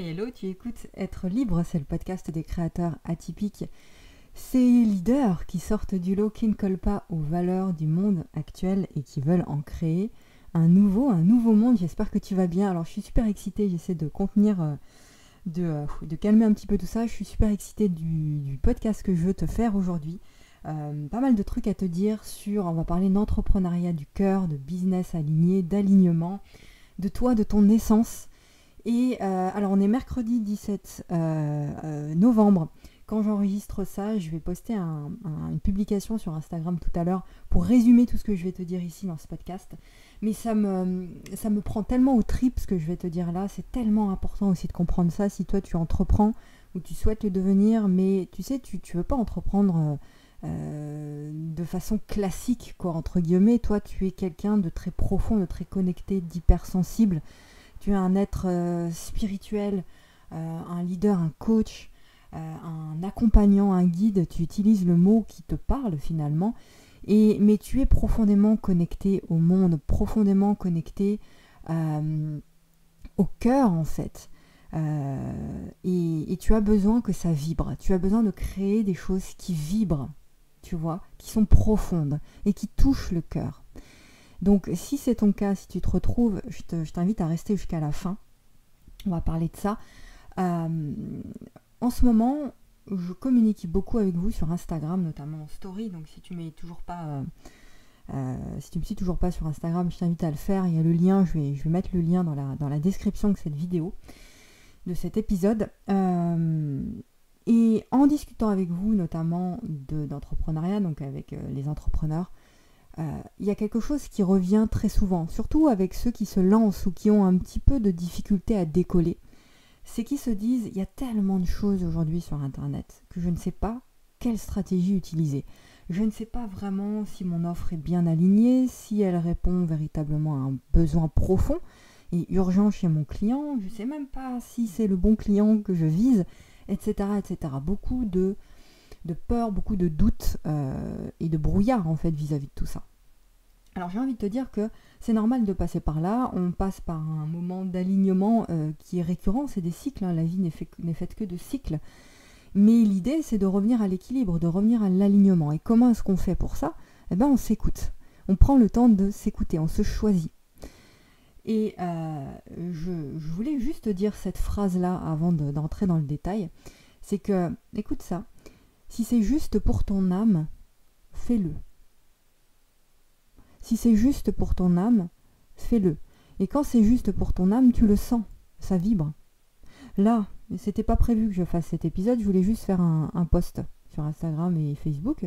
Hello, tu écoutes Être libre, c'est le podcast des créateurs atypiques. Ces leaders qui sortent du lot, qui ne collent pas aux valeurs du monde actuel et qui veulent en créer un nouveau monde. J'espère que tu vas bien. Alors je suis super excitée, j'essaie de contenir, de calmer un petit peu tout ça. Je suis super excitée du podcast que je veux te faire aujourd'hui. Pas mal de trucs à te dire on va parler d'entrepreneuriat du cœur, de business aligné, d'alignement, de toi, de ton essence. Et alors on est mercredi 17 novembre. Quand j'enregistre ça, je vais poster une publication sur Instagram tout à l'heure pour résumer tout ce que je vais te dire ici dans ce podcast. Mais ça me prend tellement aux tripes ce que je vais te dire là. C'est tellement important aussi de comprendre ça si toi tu entreprends ou tu souhaites le devenir. Mais tu sais, tu veux pas entreprendre de façon classique, quoi, entre guillemets. Toi, tu es quelqu'un de très profond, de très connecté, d'hypersensible. Tu es un être spirituel, un leader, un coach, un accompagnant, un guide. Tu utilises le mot qui te parle finalement. Mais tu es profondément connecté au monde, profondément connecté au cœur en fait. Et tu as besoin que ça vibre. Tu as besoin de créer des choses qui vibrent, tu vois, qui sont profondes et qui touchent le cœur. Donc si c'est ton cas, si tu te retrouves, je t'invite à rester jusqu'à la fin. On va parler de ça. En ce moment, je communique beaucoup avec vous sur Instagram, notamment en story. Donc si tu ne me suis toujours pas sur Instagram, je t'invite à le faire. Il y a le lien, je vais mettre le lien dans la description de cette vidéo, de cet épisode. Et en discutant avec vous, notamment d'entrepreneuriat, donc avec les entrepreneurs, il y a quelque chose qui revient très souvent, surtout avec ceux qui se lancent ou qui ont un petit peu de difficulté à décoller. C'est qu'ils se disent, il y a tellement de choses aujourd'hui sur Internet que je ne sais pas quelle stratégie utiliser. Je ne sais pas vraiment si mon offre est bien alignée, si elle répond véritablement à un besoin profond et urgent chez mon client. Je ne sais même pas si c'est le bon client que je vise, etc. etc. Beaucoup de peur, beaucoup de doutes et de brouillard en fait vis-à-vis de tout ça. Alors j'ai envie de te dire que c'est normal de passer par là, on passe par un moment d'alignement qui est récurrent, c'est des cycles, hein. La vie n'est faite que de cycles. Mais l'idée c'est de revenir à l'équilibre, de revenir à l'alignement. Et comment est-ce qu'on fait pour ça ? Eh bien on s'écoute, on prend le temps de s'écouter, on se choisit. Et je voulais juste dire cette phrase-là avant d'entrer dans le détail, c'est que, écoute ça, si c'est juste pour ton âme, fais-le. Si c'est juste pour ton âme, fais-le. Et quand c'est juste pour ton âme, tu le sens, ça vibre. Là, c'était pas prévu que je fasse cet épisode, je voulais juste faire un post sur Instagram et Facebook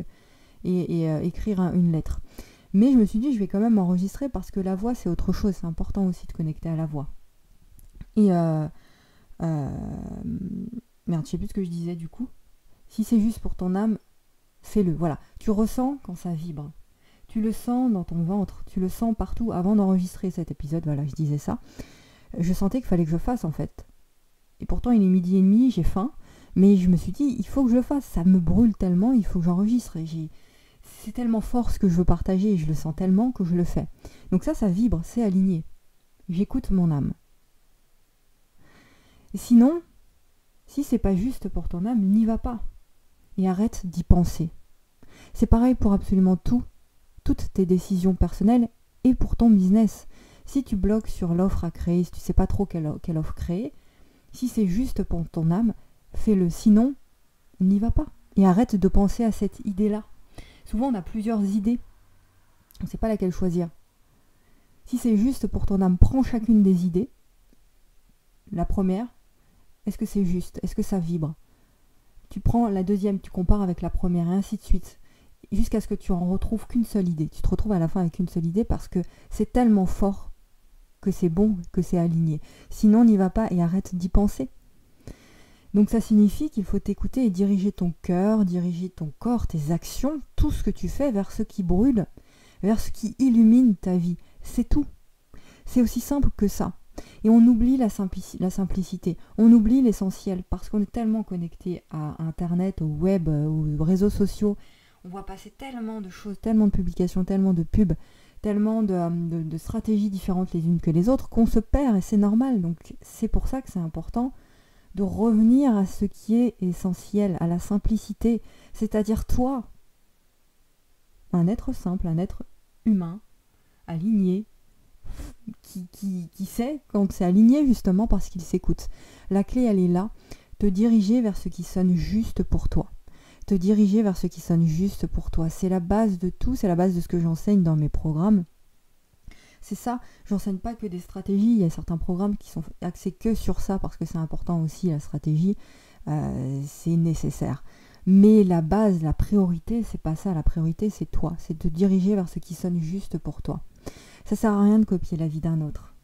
et écrire une lettre. Mais je me suis dit, je vais quand même enregistrer parce que la voix, c'est autre chose. C'est important aussi de connecter à la voix. Et merde, je sais plus ce que je disais du coup. Si c'est juste pour ton âme, fais-le. Voilà, tu ressens quand ça vibre. Tu le sens dans ton ventre, tu le sens partout. Avant d'enregistrer cet épisode, voilà, je disais ça. Je sentais qu'il fallait que je fasse en fait. Et pourtant, il est 12h30, j'ai faim. Mais je me suis dit, il faut que je le fasse. Ça me brûle tellement, il faut que j'enregistre. C'est tellement fort ce que je veux partager et je le sens tellement que je le fais. Donc ça vibre, c'est aligné. J'écoute mon âme. Et sinon, si c'est pas juste pour ton âme, n'y va pas. Et arrête d'y penser. C'est pareil pour absolument toutes tes décisions personnelles et pour ton business. Si tu bloques sur l'offre à créer, si tu sais pas trop quelle offre créer, si c'est juste pour ton âme, fais-le. Sinon, n'y va pas. Et arrête de penser à cette idée-là. Souvent, on a plusieurs idées. On ne sait pas laquelle choisir. Si c'est juste pour ton âme, prends chacune des idées. La première, est-ce que c'est juste ? Est-ce que ça vibre ? Tu prends la deuxième, tu compares avec la première et ainsi de suite. Jusqu'à ce que tu en retrouves qu'une seule idée. Tu te retrouves à la fin avec une seule idée parce que c'est tellement fort que c'est bon, que c'est aligné. Sinon, n'y va pas et arrête d'y penser. Donc ça signifie qu'il faut t'écouter et diriger ton cœur, diriger ton corps, tes actions, tout ce que tu fais vers ce qui brûle, vers ce qui illumine ta vie. C'est tout. C'est aussi simple que ça. Et on oublie la simplicité, on oublie l'essentiel parce qu'on est tellement connecté à Internet, au web, aux réseaux sociaux. On voit passer tellement de choses, tellement de publications, tellement de pubs, tellement de stratégies différentes les unes que les autres qu'on se perd et c'est normal. Donc c'est pour ça que c'est important de revenir à ce qui est essentiel, à la simplicité, c'est-à-dire toi, un être simple, un être humain, aligné, qui sait quand c'est aligné justement parce qu'il s'écoute. La clé, elle est là, te diriger vers ce qui sonne juste pour toi. Te diriger vers ce qui sonne juste pour toi. C'est la base de tout, c'est la base de ce que j'enseigne dans mes programmes. C'est ça, j'enseigne pas que des stratégies, il y a certains programmes qui sont axés que sur ça parce que c'est important aussi la stratégie, c'est nécessaire. Mais la base, la priorité, c'est pas ça, la priorité c'est toi, c'est de te diriger vers ce qui sonne juste pour toi. Ça sert à rien de copier la vie d'un autre.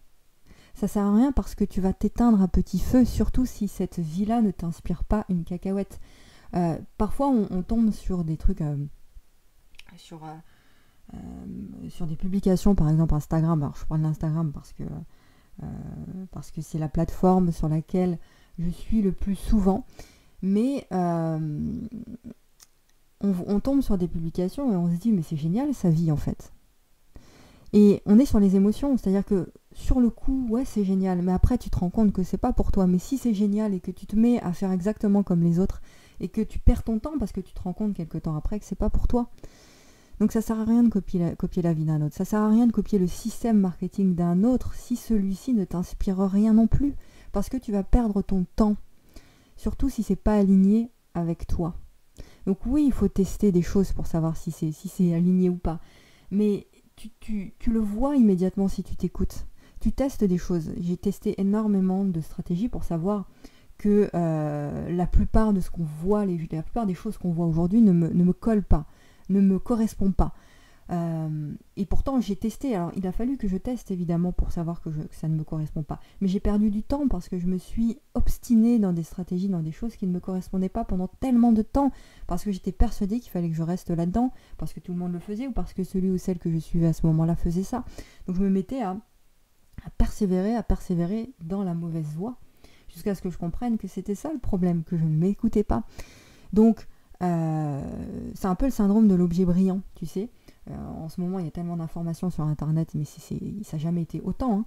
Ça sert à rien parce que tu vas t'éteindre à petit feu, surtout si cette vie-là ne t'inspire pas une cacahuète. Parfois on tombe sur des trucs, sur des publications, par exemple Instagram. Alors je parle d'Instagram parce que c'est la plateforme sur laquelle je suis le plus souvent. Mais on tombe sur des publications et on se dit mais c'est génial sa vie en fait. Et on est sur les émotions, c'est-à-dire que sur le coup, ouais c'est génial, mais après tu te rends compte que c'est pas pour toi. Mais si c'est génial et que tu te mets à faire exactement comme les autres et que tu perds ton temps parce que tu te rends compte quelques temps après que c'est pas pour toi. Donc ça sert à rien de copier la vie d'un autre, ça sert à rien de copier le système marketing d'un autre si celui-ci ne t'inspire rien non plus, parce que tu vas perdre ton temps, surtout si c'est pas aligné avec toi. Donc oui, il faut tester des choses pour savoir si c'est aligné ou pas, mais tu le vois immédiatement si tu t'écoutes. Tu testes des choses. J'ai testé énormément de stratégies pour savoir que la plupart de ce qu'on voit, la plupart des choses qu'on voit aujourd'hui ne me collent pas, ne me correspond pas. Et pourtant j'ai testé, alors il a fallu que je teste évidemment pour savoir que ça ne me correspond pas, mais j'ai perdu du temps parce que je me suis obstinée dans des stratégies, dans des choses qui ne me correspondaient pas pendant tellement de temps, parce que j'étais persuadée qu'il fallait que je reste là-dedans, parce que tout le monde le faisait ou parce que celui ou celle que je suivais à ce moment-là faisait ça. Donc je me mettais à persévérer dans la mauvaise voie jusqu'à ce que je comprenne que c'était ça le problème, que je ne m'écoutais pas. Donc c'est un peu le syndrome de l'objet brillant, tu sais. En ce moment, il y a tellement d'informations sur Internet, mais ça n'a jamais été autant, hein,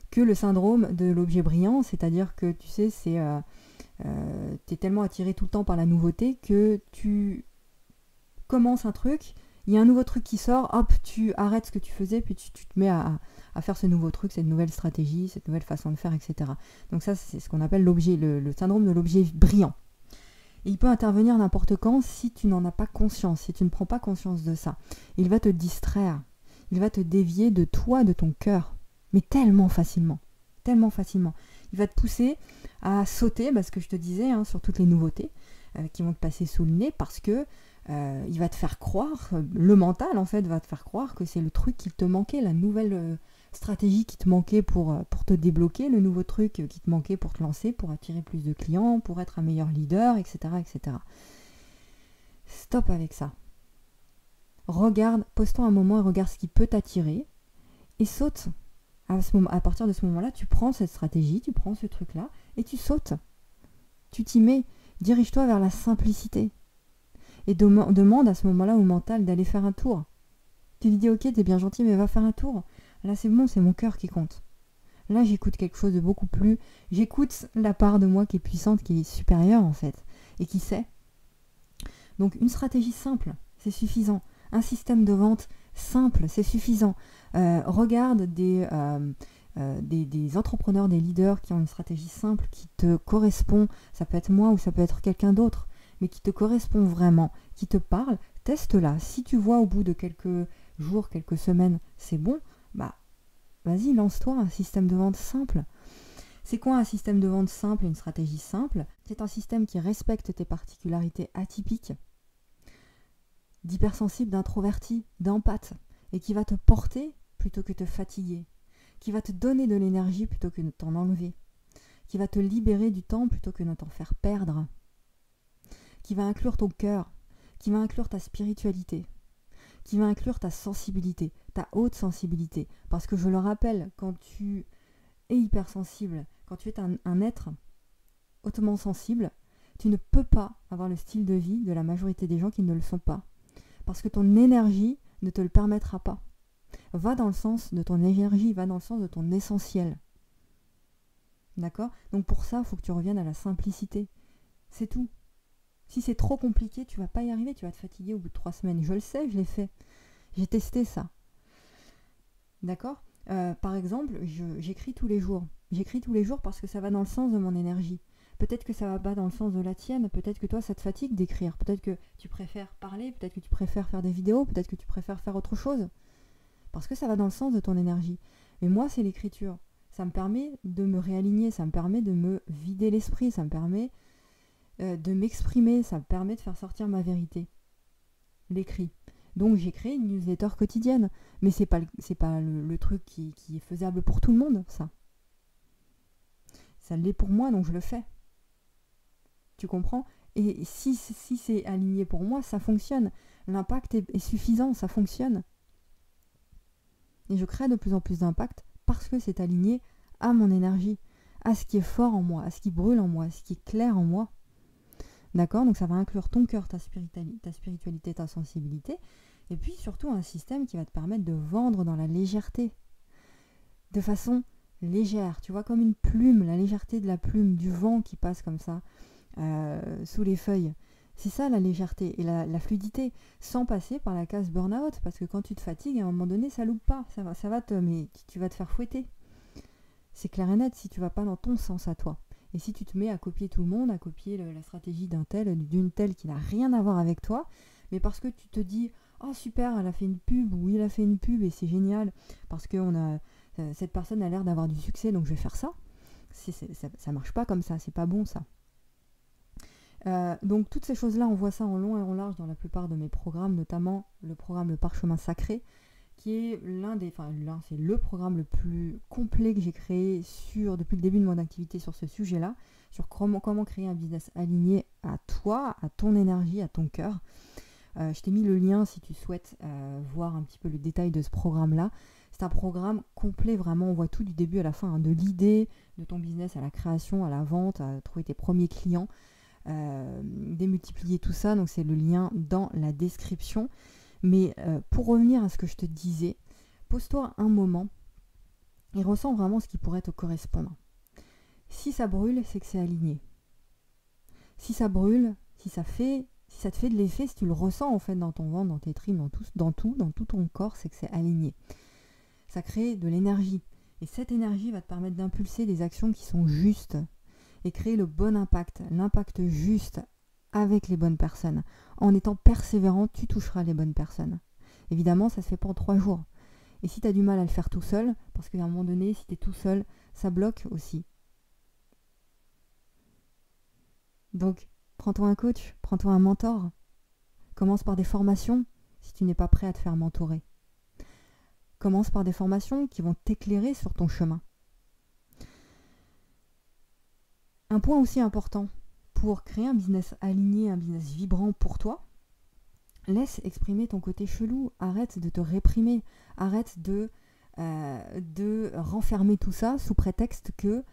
que le syndrome de l'objet brillant, c'est-à-dire que, tu sais, t'es tellement attiré tout le temps par la nouveauté que tu commences un truc, il y a un nouveau truc qui sort, hop, tu arrêtes ce que tu faisais, puis tu te mets à faire ce nouveau truc, cette nouvelle stratégie, cette nouvelle façon de faire, etc. Donc ça, c'est ce qu'on appelle le syndrome de l'objet brillant. Et il peut intervenir n'importe quand si tu n'en as pas conscience, si tu ne prends pas conscience de ça. Il va te distraire, il va te dévier de toi, de ton cœur, mais tellement facilement, tellement facilement. Il va te pousser à sauter, ce que je te disais, hein, sur toutes les nouveautés qui vont te passer sous le nez, parce que il va te faire croire, le mental en fait va te faire croire que c'est le truc qui te manquait, la nouvelle stratégie qui te manquait pour te débloquer, le nouveau truc qui te manquait pour te lancer, pour attirer plus de clients, pour être un meilleur leader, etc. etc. Stop avec ça. Regarde, pose-toi un moment et regarde ce qui peut t'attirer et saute. À partir de ce moment-là, tu prends cette stratégie, tu prends ce truc-là et tu sautes. Tu t'y mets, dirige-toi vers la simplicité et demande à ce moment-là au mental d'aller faire un tour. Tu lui dis ok, t'es bien gentil, mais va faire un tour. Là c'est bon, c'est mon cœur qui compte. Là j'écoute quelque chose de beaucoup plus... J'écoute la part de moi qui est puissante, qui est supérieure en fait, et qui sait. Donc une stratégie simple, c'est suffisant. Un système de vente simple, c'est suffisant. Regarde des entrepreneurs, des leaders qui ont une stratégie simple, qui te correspond. Ça peut être moi ou ça peut être quelqu'un d'autre, mais qui te correspond vraiment, qui te parle. Teste-la. Si tu vois au bout de quelques jours, quelques semaines, c'est bon, vas-y, lance-toi un système de vente simple. C'est quoi un système de vente simple, une stratégie simple? C'est un système qui respecte tes particularités atypiques, d'hypersensible, d'introverti, d'empathe, et qui va te porter plutôt que te fatiguer, qui va te donner de l'énergie plutôt que de t'en enlever, qui va te libérer du temps plutôt que de t'en faire perdre, qui va inclure ton cœur, qui va inclure ta spiritualité, qui va inclure ta sensibilité, ta haute sensibilité. Parce que je le rappelle, quand tu es hypersensible, quand tu es un être hautement sensible, tu ne peux pas avoir le style de vie de la majorité des gens qui ne le sont pas. Parce que ton énergie ne te le permettra pas. Va dans le sens de ton énergie, va dans le sens de ton essentiel. D'accord? Donc pour ça, il faut que tu reviennes à la simplicité. C'est tout. Si c'est trop compliqué, tu vas pas y arriver, tu vas te fatiguer au bout de 3 semaines. Je le sais, je l'ai fait. J'ai testé ça. D'accord? Par exemple, j'écris tous les jours. J'écris tous les jours parce que ça va dans le sens de mon énergie. Peut-être que ça va pas dans le sens de la tienne, peut-être que toi ça te fatigue d'écrire, peut-être que tu préfères parler, peut-être que tu préfères faire des vidéos, peut-être que tu préfères faire autre chose. Parce que ça va dans le sens de ton énergie. Mais moi, c'est l'écriture. Ça me permet de me réaligner, ça me permet de me vider l'esprit, ça me permet de m'exprimer, ça me permet de faire sortir ma vérité. L'écrit. Donc j'ai créé une newsletter quotidienne. Mais c'est pas le truc qui est faisable pour tout le monde, ça. Ça l'est pour moi, donc je le fais. Tu comprends? Et si c'est aligné pour moi, ça fonctionne. L'impact est suffisant, ça fonctionne. Et je crée de plus en plus d'impact parce que c'est aligné à mon énergie, à ce qui est fort en moi, à ce qui brûle en moi, à ce qui est clair en moi. D'accord? Donc ça va inclure ton cœur, ta spiritualité, ta sensibilité. Et puis surtout un système qui va te permettre de vendre dans la légèreté. De façon légère, tu vois, comme une plume, la légèreté de la plume, du vent qui passe comme ça sous les feuilles. C'est ça la légèreté et la fluidité, sans passer par la case burn-out, parce que quand tu te fatigues, à un moment donné, ça loupe pas, mais tu vas te faire fouetter. C'est clair et net si tu vas pas dans ton sens à toi. Et si tu te mets à copier tout le monde, à copier la stratégie d'un tel, d'une telle qui n'a rien à voir avec toi, mais parce que tu te dis « Oh super, elle a fait une pub » ou « Il a fait une pub et c'est génial, parce que cette personne a l'air d'avoir du succès, donc je vais faire ça ». Ça marche pas comme ça, c'est pas bon ça. Donc toutes ces choses-là, on voit ça en long et en large dans la plupart de mes programmes, notamment le programme Le Parchemin Sacré, qui est c'est le programme le plus complet que j'ai créé depuis le début de mon activité sur ce sujet-là, sur comment créer un business aligné à toi, à ton énergie, à ton cœur. Je t'ai mis le lien si tu souhaites voir un petit peu le détail de ce programme-là. C'est un programme complet, vraiment, on voit tout du début à la fin, de l'idée de ton business à la création, à la vente, à trouver tes premiers clients. Démultiplier tout ça, donc c'est le lien dans la description. Mais pour revenir à ce que je te disais, pose-toi un moment et ressens vraiment ce qui pourrait te correspondre. Si ça brûle, c'est que c'est aligné. Si ça brûle, si ça te fait de l'effet, si tu le ressens en fait dans ton ventre, dans tes tripes, dans tout ton corps, c'est que c'est aligné. Ça crée de l'énergie. Et cette énergie va te permettre d'impulser des actions qui sont justes et créer le bon impact, l'impact juste avec les bonnes personnes. En étant persévérant, tu toucheras les bonnes personnes. Évidemment, ça se fait pas en 3 jours. Et si tu as du mal à le faire tout seul, parce qu'à un moment donné, si tu es tout seul, ça bloque aussi. Donc, prends-toi un coach, prends-toi un mentor. Commence par des formations si tu n'es pas prêt à te faire mentorer. Commence par des formations qui vont t'éclairer sur ton chemin. Un point aussi important pour créer un business aligné, un business vibrant pour toi, laisse exprimer ton côté chelou, arrête de te réprimer, arrête de renfermer tout ça sous prétexte que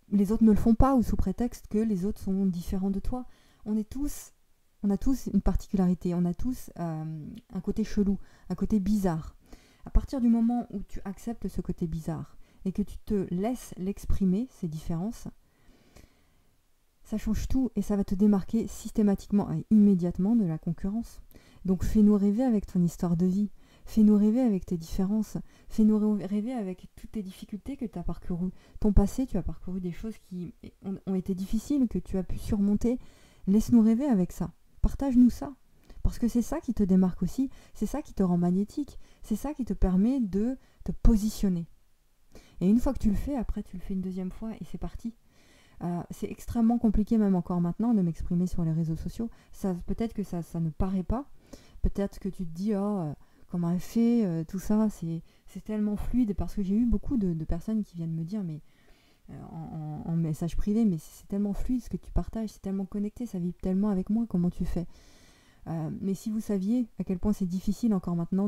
les autres ne le font pas ou sous prétexte que les autres sont différents de toi. On a tous une particularité, on a tous un côté chelou, un côté bizarre. À partir du moment où tu acceptes ce côté bizarre et que tu te laisses l'exprimer, ces différences, ça change tout et ça va te démarquer systématiquement et immédiatement de la concurrence. Donc fais-nous rêver avec ton histoire de vie, fais-nous rêver avec tes différences, fais-nous rêver avec toutes tes difficultés que tu as parcourues. Ton passé, tu as parcouru des choses qui ont été difficiles, que tu as pu surmonter. Laisse-nous rêver avec ça, partage-nous ça. Parce que c'est ça qui te démarque aussi, c'est ça qui te rend magnétique, c'est ça qui te permet de te positionner. Et une fois que tu le fais, après tu le fais une deuxième fois et c'est parti. C'est extrêmement compliqué même encore maintenant de m'exprimer sur les réseaux sociaux. Peut-être que ça ne paraît pas. Peut-être que tu te dis comment elle fait, tout ça, c'est tellement fluide. Parce que j'ai eu beaucoup de personnes qui viennent me dire mais en message privé, mais c'est tellement fluide ce que tu partages, c'est tellement connecté, ça vibre tellement avec moi, comment tu fais? Mais si vous saviez à quel point c'est difficile encore maintenant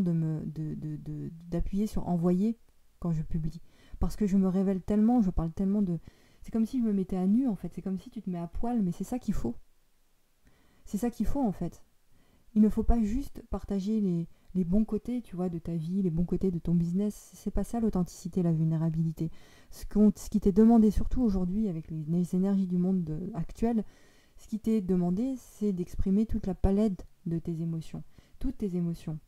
d'appuyer sur envoyer quand je publie. Parce que je me révèle tellement, je parle tellement de... C'est comme si je me mettais à nu en fait, c'est comme si tu te mets à poil, mais c'est ça qu'il faut. C'est ça qu'il faut en fait. Il ne faut pas juste partager les bons côtés, tu vois, de ta vie, les bons côtés de ton business. C'est pas ça l'authenticité, la vulnérabilité. Ce qui t'est demandé, surtout aujourd'hui avec les énergies du monde actuel, ce qui t'est demandé, c'est d'exprimer toute la palette de tes émotions. Toutes tes émotions.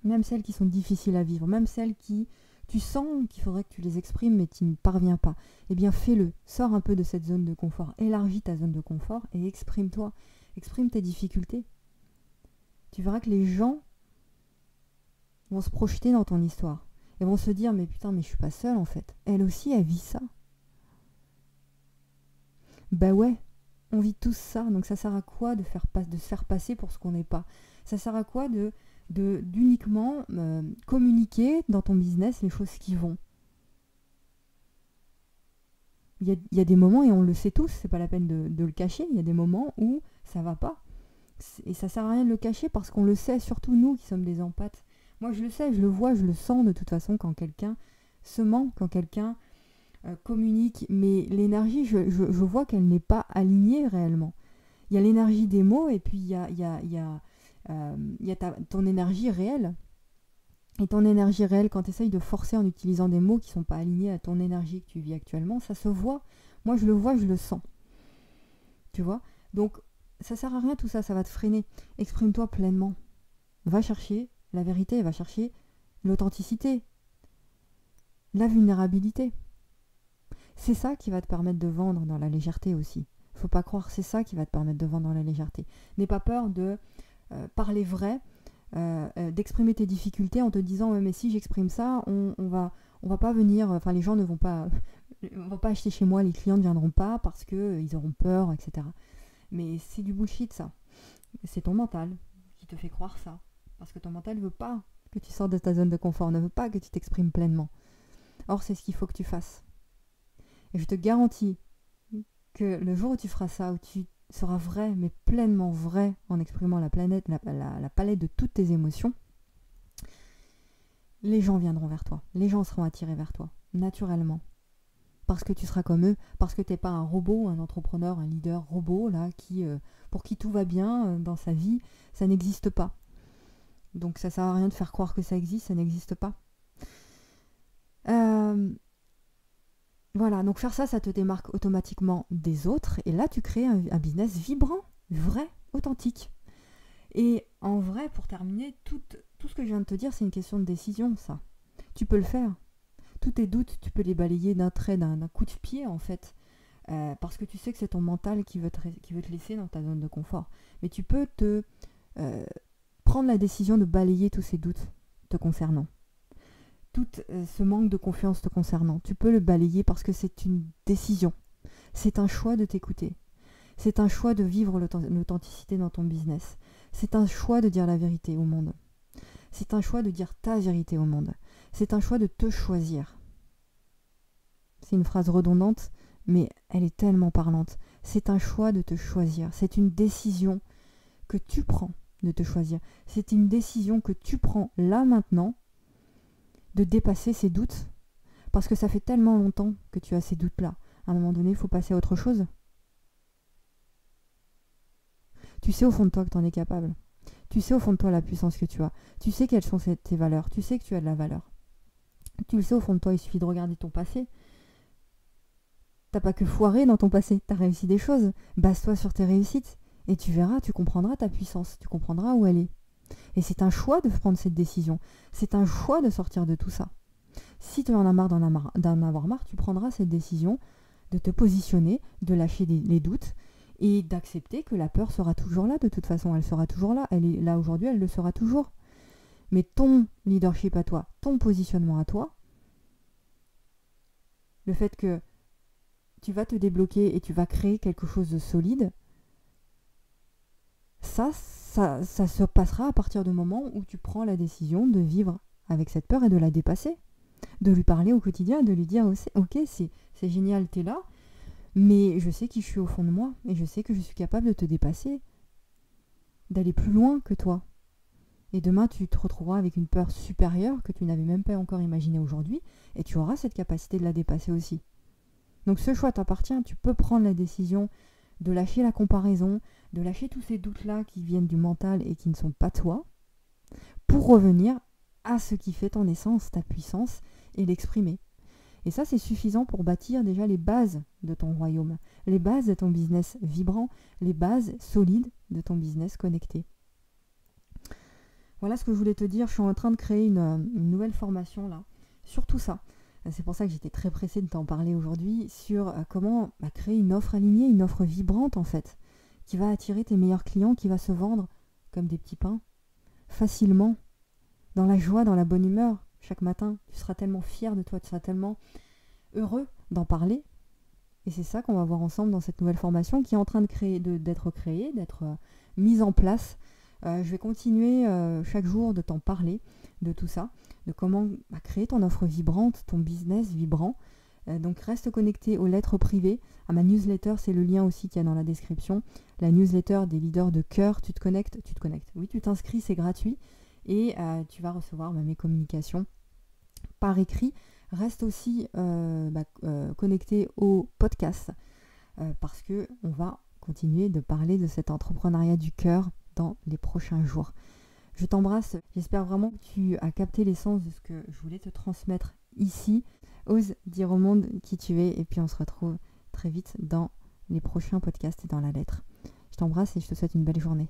Même celles qui sont difficiles à vivre, même celles qui tu sens qu'il faudrait que tu les exprimes mais tu n'y parviens pas. Eh bien fais-le, sors un peu de cette zone de confort, élargis ta zone de confort et exprime-toi. Exprime tes difficultés. Tu verras que les gens vont se projeter dans ton histoire et vont se dire mais putain mais je suis pas seule en fait. Elle aussi elle vit ça. Bah ouais, on vit tous ça, donc ça sert à quoi de se faire passer pour ce qu'on n'est pas? Ça sert à quoi d'uniquement communiquer dans ton business les choses qui vont? Il y a des moments, et on le sait tous, c'est pas la peine de le cacher, il y a des moments où ça va pas. Et ça sert à rien de le cacher parce qu'on le sait, surtout nous qui sommes des empathes. Moi je le sais, je le vois, je le sens de toute façon quand quelqu'un se ment, quand quelqu'un communique, mais l'énergie, je vois qu'elle n'est pas alignée réellement. Il y a l'énergie des mots et puis il y a ton énergie réelle. Et ton énergie réelle, quand tu essayes de forcer en utilisant des mots qui ne sont pas alignés à ton énergie que tu vis actuellement, ça se voit. Moi je le vois, je le sens. Tu vois? Donc ça sert à rien tout ça, ça va te freiner. Exprime-toi pleinement. Va chercher la vérité, va chercher l'authenticité, la vulnérabilité. C'est ça qui va te permettre de vendre dans la légèreté aussi. Faut pas croire, c'est ça qui va te permettre de vendre dans la légèreté. N'aie pas peur de parler vrai, d'exprimer tes difficultés en te disant ouais, mais si j'exprime ça, on va pas venir, enfin les gens ne vont pas acheter chez moi, les clients ne viendront pas parce que ils auront peur, etc. Mais c'est du bullshit ça. C'est ton mental qui te fait croire ça. Parce que ton mental veut pas que tu sortes de ta zone de confort, ne veut pas que tu t'exprimes pleinement. Or c'est ce qu'il faut que tu fasses. Et je te garantis que le jour où tu feras ça, où tu seras vrai, mais pleinement vrai, en exprimant la palette de toutes tes émotions, les gens viendront vers toi. Les gens seront attirés vers toi, naturellement. Parce que tu seras comme eux, parce que tu n'es pas un robot, un entrepreneur, un leader robot, là, pour qui tout va bien dans sa vie, ça n'existe pas. Donc ça sert à rien de faire croire que ça existe, ça n'existe pas. Voilà, donc faire ça, ça te démarque automatiquement des autres. Et là, tu crées un business vibrant, vrai, authentique. Et en vrai, pour terminer, tout ce que je viens de te dire, c'est une question de décision, ça. Tu peux le faire. Tous tes doutes, tu peux les balayer d'un trait, d'un coup de pied, en fait. Parce que tu sais que c'est ton mental qui veut te laisser dans ta zone de confort. Mais tu peux prendre la décision de balayer tous ces doutes te concernant. Tout ce manque de confiance te concernant, tu peux le balayer parce que c'est une décision. C'est un choix de t'écouter. C'est un choix de vivre l'authenticité dans ton business. C'est un choix de dire la vérité au monde. C'est un choix de dire ta vérité au monde. C'est un choix de te choisir. C'est une phrase redondante, mais elle est tellement parlante. C'est un choix de te choisir. C'est une décision que tu prends de te choisir. C'est une décision que tu prends là maintenant de dépasser ces doutes, parce que ça fait tellement longtemps que tu as ces doutes-là. À un moment donné, il faut passer à autre chose. Tu sais au fond de toi que tu en es capable. Tu sais au fond de toi la puissance que tu as. Tu sais quelles sont tes valeurs. Tu sais que tu as de la valeur. Tu le sais au fond de toi, il suffit de regarder ton passé. T'as pas que foiré dans ton passé, t'as réussi des choses. Base-toi sur tes réussites et tu verras, tu comprendras ta puissance, tu comprendras où elle est. Et c'est un choix de prendre cette décision. C'est un choix de sortir de tout ça. Si tu en as marre d'en avoir marre, tu prendras cette décision de te positionner, de lâcher les doutes et d'accepter que la peur sera toujours là de toute façon. Elle sera toujours là. Elle est là aujourd'hui, elle le sera toujours. Mais ton leadership à toi, ton positionnement à toi, le fait que tu vas te débloquer et tu vas créer quelque chose de solide, ça se passera à partir du moment où tu prends la décision de vivre avec cette peur et de la dépasser. De lui parler au quotidien, de lui dire ok, c'est génial, t'es là, mais je sais qui je suis au fond de moi et je sais que je suis capable de te dépasser, d'aller plus loin que toi. Et demain, tu te retrouveras avec une peur supérieure que tu n'avais même pas encore imaginée aujourd'hui et tu auras cette capacité de la dépasser aussi. Donc ce choix t'appartient, tu peux prendre la décision de lâcher la comparaison, de lâcher tous ces doutes-là qui viennent du mental et qui ne sont pas toi, pour revenir à ce qui fait ton essence, ta puissance, et l'exprimer. Et ça, c'est suffisant pour bâtir déjà les bases de ton royaume, les bases de ton business vibrant, les bases solides de ton business connecté. Voilà ce que je voulais te dire. Je suis en train de créer une nouvelle formation là, sur tout ça. C'est pour ça que j'étais très pressée de t'en parler aujourd'hui, sur comment créer une offre alignée, une offre vibrante en fait, qui va attirer tes meilleurs clients, qui va se vendre comme des petits pains, facilement, dans la joie, dans la bonne humeur, chaque matin. Tu seras tellement fier de toi, tu seras tellement heureux d'en parler. Et c'est ça qu'on va voir ensemble dans cette nouvelle formation qui est en train d'être créée, d'être mise en place. Je vais continuer chaque jour de t'en parler, de tout ça, de comment créer ton offre vibrante, ton business vibrant. Donc reste connecté aux lettres privées, à ma newsletter, c'est le lien aussi qu'il y a dans la description. La newsletter des leaders de cœur, tu te connectes. Oui, tu t'inscris, c'est gratuit. Et tu vas recevoir mes communications par écrit. Reste aussi connecté au podcast parce qu'on va continuer de parler de cet entrepreneuriat du cœur dans les prochains jours. Je t'embrasse, j'espère vraiment que tu as capté l'essence de ce que je voulais te transmettre ici. Ose dire au monde qui tu es et puis on se retrouve très vite dans les prochains podcasts et dans la lettre. Je t'embrasse et je te souhaite une belle journée.